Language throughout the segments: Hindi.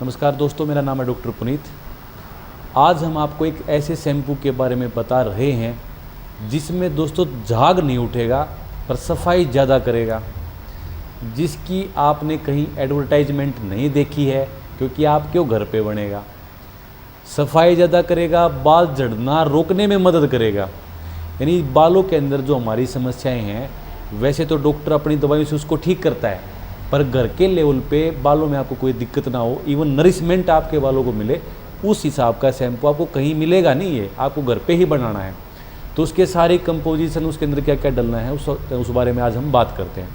नमस्कार दोस्तों, मेरा नाम है डॉक्टर पुनीत। आज हम आपको एक ऐसे शैम्पू के बारे में बता रहे हैं जिसमें दोस्तों झाग नहीं उठेगा पर सफाई ज़्यादा करेगा, जिसकी आपने कहीं एडवर्टाइजमेंट नहीं देखी है क्योंकि आपके घर पे बनेगा। सफाई ज़्यादा करेगा, बाल झड़ना रोकने में मदद करेगा। यानी बालों के अंदर जो हमारी समस्याएं हैं, वैसे तो डॉक्टर अपनी दवाइयों से उसको ठीक करता है, पर घर के लेवल पे बालों में आपको कोई दिक्कत ना हो, इवन नरिशमेंट आपके बालों को मिले, उस हिसाब का शैम्पू आपको कहीं मिलेगा नहीं। है आपको घर पे ही बनाना है। तो उसके सारी कंपोजिशन, उसके अंदर क्या क्या डलना है, उस बारे में आज हम बात करते हैं।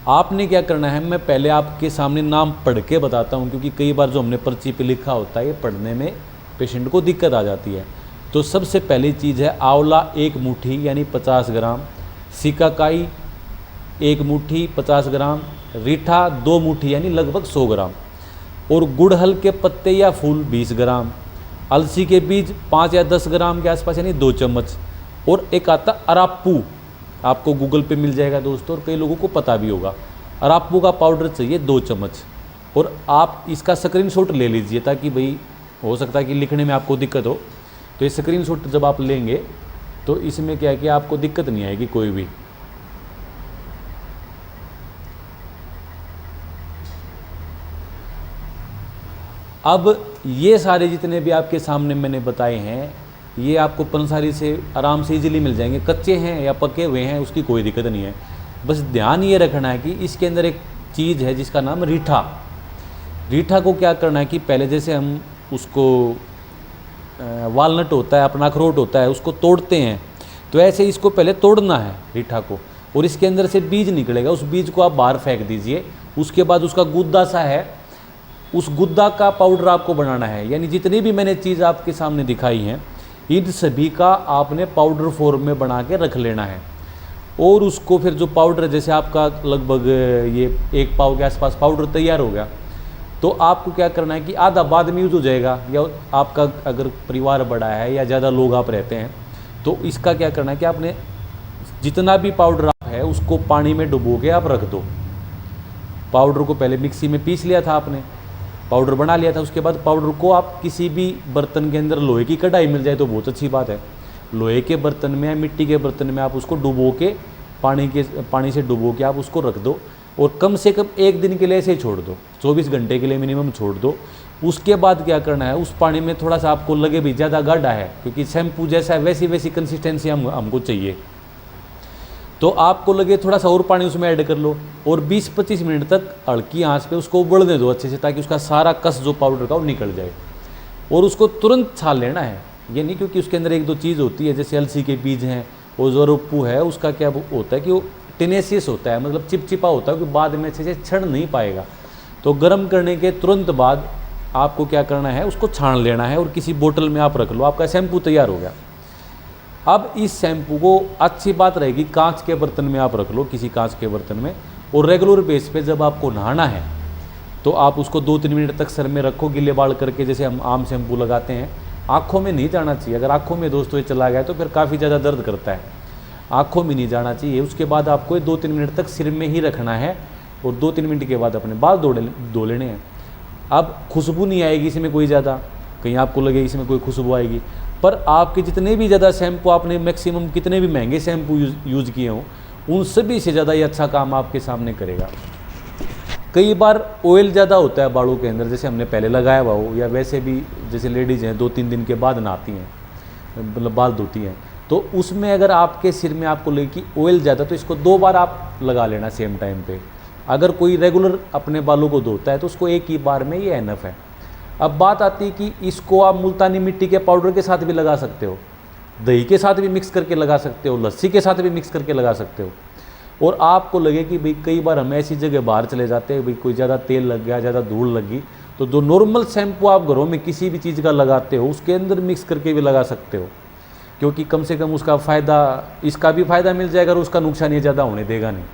आपने क्या करना है, मैं पहले आपके सामने नाम पढ़ के बताता हूँ, क्योंकि कई बार जो हमने पर्ची पे लिखा होता है, ये पढ़ने में पेशेंट को दिक्कत आ जाती है। तो सबसे पहली चीज़ है आंवला 1 मुट्ठी यानी 50 ग्राम, सिकाकाई 1 मुट्ठी 50 ग्राम, रीठा 2 मुट्ठी यानी लगभग 100 ग्राम, और गुड़हल के पत्ते या फूल 20 ग्राम, अलसी के बीज 5 या 10 ग्राम के आसपास यानी 2 चम्मच, और एक आता अराप्पू, आपको गूगल पे मिल जाएगा दोस्तों, और कई लोगों को पता भी होगा। अराप्पू का पाउडर चाहिए 2 चम्मच, और आप इसका स्क्रीनशॉट ले लीजिए, ताकि भाई हो सकता है कि लिखने में आपको दिक्कत हो। तो ये स्क्रीनशॉट जब आप लेंगे तो इसमें क्या है कि आपको दिक्कत नहीं आएगी कोई भी। अब ये सारे जितने भी आपके सामने मैंने बताए हैं, ये आपको पंसारी से आराम से इजीली मिल जाएंगे। कच्चे हैं या पके हुए हैं उसकी कोई दिक्कत नहीं है। बस ध्यान ये रखना है कि इसके अंदर एक चीज़ है जिसका नाम रीठा। रीठा को क्या करना है कि पहले जैसे हम उसको वालनट होता है, अपना अखरोट होता है, उसको तोड़ते हैं, तो ऐसे इसको पहले तोड़ना है रीठा को, और इसके अंदर से बीज निकलेगा। उस बीज को आप बाहर फेंक दीजिए। उसके बाद उसका गुद्दा सा है, उस गुद्दा का पाउडर आपको बनाना है। यानी जितनी भी मैंने चीज़ आपके सामने दिखाई हैं, इन सभी का आपने पाउडर फॉर्म में बना के रख लेना है। और उसको फिर जो पाउडर, जैसे आपका लगभग ये 1 पाव के आसपास पाउडर तैयार हो गया, तो आपको क्या करना है कि आधा बाद में यूज़ हो जाएगा, या आपका अगर परिवार बड़ा है या ज़्यादा लोग आप रहते हैं, तो इसका क्या करना है कि आपने जितना भी पाउडर आप है उसको पानी में डुबो के आप रख दो। पाउडर को पहले मिक्सी में पीस लिया था आपने, पाउडर बना लिया था। उसके बाद पाउडर को आप किसी भी बर्तन के अंदर, लोहे की कढ़ाई मिल जाए तो बहुत अच्छी बात है, लोहे के बर्तन में या मिट्टी के बर्तन में आप उसको डुबो के पानी से डुबो के आप उसको रख दो, और कम से कम 1 दिन के लिए ऐसे ही छोड़ दो, 24 घंटे के लिए मिनिमम छोड़ दो। उसके बाद क्या करना है, उस पानी में थोड़ा सा आपको लगे भी ज़्यादा गाढ़ा है, क्योंकि शैम्पू जैसा है वैसी कंसिस्टेंसी हमको चाहिए, तो आपको लगे थोड़ा सा और पानी उसमें ऐड कर लो, और 20-25 मिनट तक हल्की आंच पे उसको उबलने दो अच्छे से, ताकि उसका सारा कस जो पाउडर का वो निकल जाए। और उसको तुरंत छान लेना है, ये नहीं, क्योंकि उसके अंदर 1-2 चीज़ होती है, जैसे अलसी के बीज हैं, और जो अराप्पू है उसका क्या होता है कि वो टेनेसियस होता है, मतलब चिपचिपा होता है, कि बाद में अच्छे से छड़ नहीं पाएगा। तो गर्म करने के तुरंत बाद आपको क्या करना है, उसको छान लेना है, और किसी बोतल में आप रख लो, आपका शैम्पू तैयार हो गया। अब इस शैम्पू को, अच्छी बात रहेगी, कांच के बर्तन में आप रख लो, किसी कांच के बर्तन में, और रेगुलर बेस पे जब आपको नहाना है तो आप उसको 2-3 मिनट तक सर में रखो, गिले बाल करके, जैसे हम आम शैम्पू लगाते हैं। आँखों में नहीं जाना चाहिए, अगर आँखों में दोस्तों ये चला गया तो फिर काफ़ी ज़्यादा दर्द करता है, आँखों में नहीं जाना चाहिए। उसके बाद आपको 2-3 मिनट तक सिर में ही रखना है, और 2-3 मिनट के बाद अपने बाल धो लेने हैं। अब खुशबू नहीं आएगी इसमें कोई ज़्यादा, कहीं आपको लगे इसमें कोई खुशबू आएगी, पर आपके जितने भी ज़्यादा शैम्पू, आपने मैक्सिमम कितने भी महंगे शैम्पू यूज़ किए हों, उन सभी से ज़्यादा ये अच्छा काम आपके सामने करेगा। कई बार ऑयल ज़्यादा होता है बालों के अंदर, जैसे हमने पहले लगाया हुआ हो, या वैसे भी जैसे लेडीज़ हैं 2-3 दिन के बाद नहाती हैं, मतलब बाल धोती हैं, तो उसमें अगर आपके सिर में आपको लगे कि ऑयल ज़्यादा, तो इसको 2 बार आप लगा लेना सेम टाइम पे। अगर कोई रेगुलर अपने बालों को धोता है तो उसको एक ही बार में ये एनफ है। अब बात आती है कि इसको आप मुल्तानी मिट्टी के पाउडर के साथ भी लगा सकते हो, दही के साथ भी मिक्स करके लगा सकते हो, लस्सी के साथ भी मिक्स करके लगा सकते हो। और आपको लगे कि भाई कई बार हम ऐसी जगह बाहर चले जाते हैं, भाई कोई ज़्यादा तेल लग गया, ज़्यादा धूल लग गई, तो जो नॉर्मल शैम्पू आप घरों में किसी भी चीज़ का लगाते हो उसके अंदर मिक्स करके भी लगा सकते हो, क्योंकि कम से कम उसका फ़ायदा, इसका भी फ़ायदा मिल जाएगा और उसका नुकसान ये ज़्यादा होने देगा नहीं।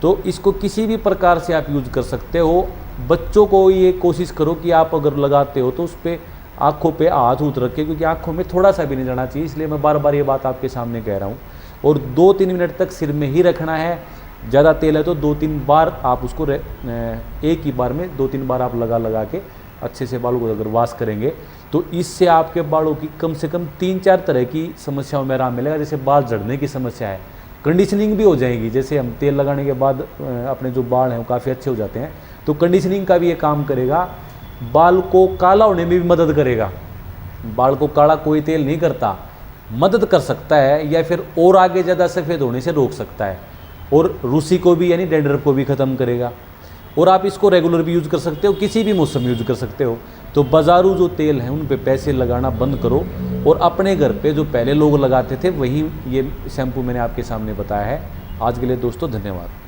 तो इसको किसी भी प्रकार से आप यूज़ कर सकते हो। बच्चों को ये कोशिश करो कि आप अगर लगाते हो तो उस पर आँखों पे हाथ उठ रखे, क्योंकि आँखों में थोड़ा सा भी नहीं जाना चाहिए, इसलिए मैं बार बार ये बात आपके सामने कह रहा हूँ। और 2-3 मिनट तक सिर में ही रखना है, ज़्यादा तेल है तो 2-3 बार आप उसको एक ही बार में 2-3 बार आप लगा के अच्छे से बालों को अगर वॉश करेंगे तो इससे आपके बालों की कम से कम 3-4 तरह की समस्याओं में आराम मिलेगा। जैसे बाल झड़ने की समस्या है, कंडीशनिंग भी हो जाएगी। जैसे हम तेल लगाने के बाद अपने जो बाल हैं वो काफ़ी अच्छे हो जाते हैं, तो कंडीशनिंग का भी ये काम करेगा। बाल को काला होने में भी मदद करेगा। बाल को काला कोई तेल नहीं करता, मदद कर सकता है या फिर और आगे ज़्यादा सफ़ेद होने से रोक सकता है, और रूसी को भी यानी डैंड्रफ को भी ख़त्म करेगा। और आप इसको रेगुलर भी यूज़ कर सकते हो, किसी भी मौसम में यूज़ कर सकते हो। तो बाज़ारू जो तेल हैं उन पे पैसे लगाना बंद करो और अपने घर पे जो पहले लोग लगाते थे वही ये शैम्पू मैंने आपके सामने बताया है। आज के लिए दोस्तों धन्यवाद।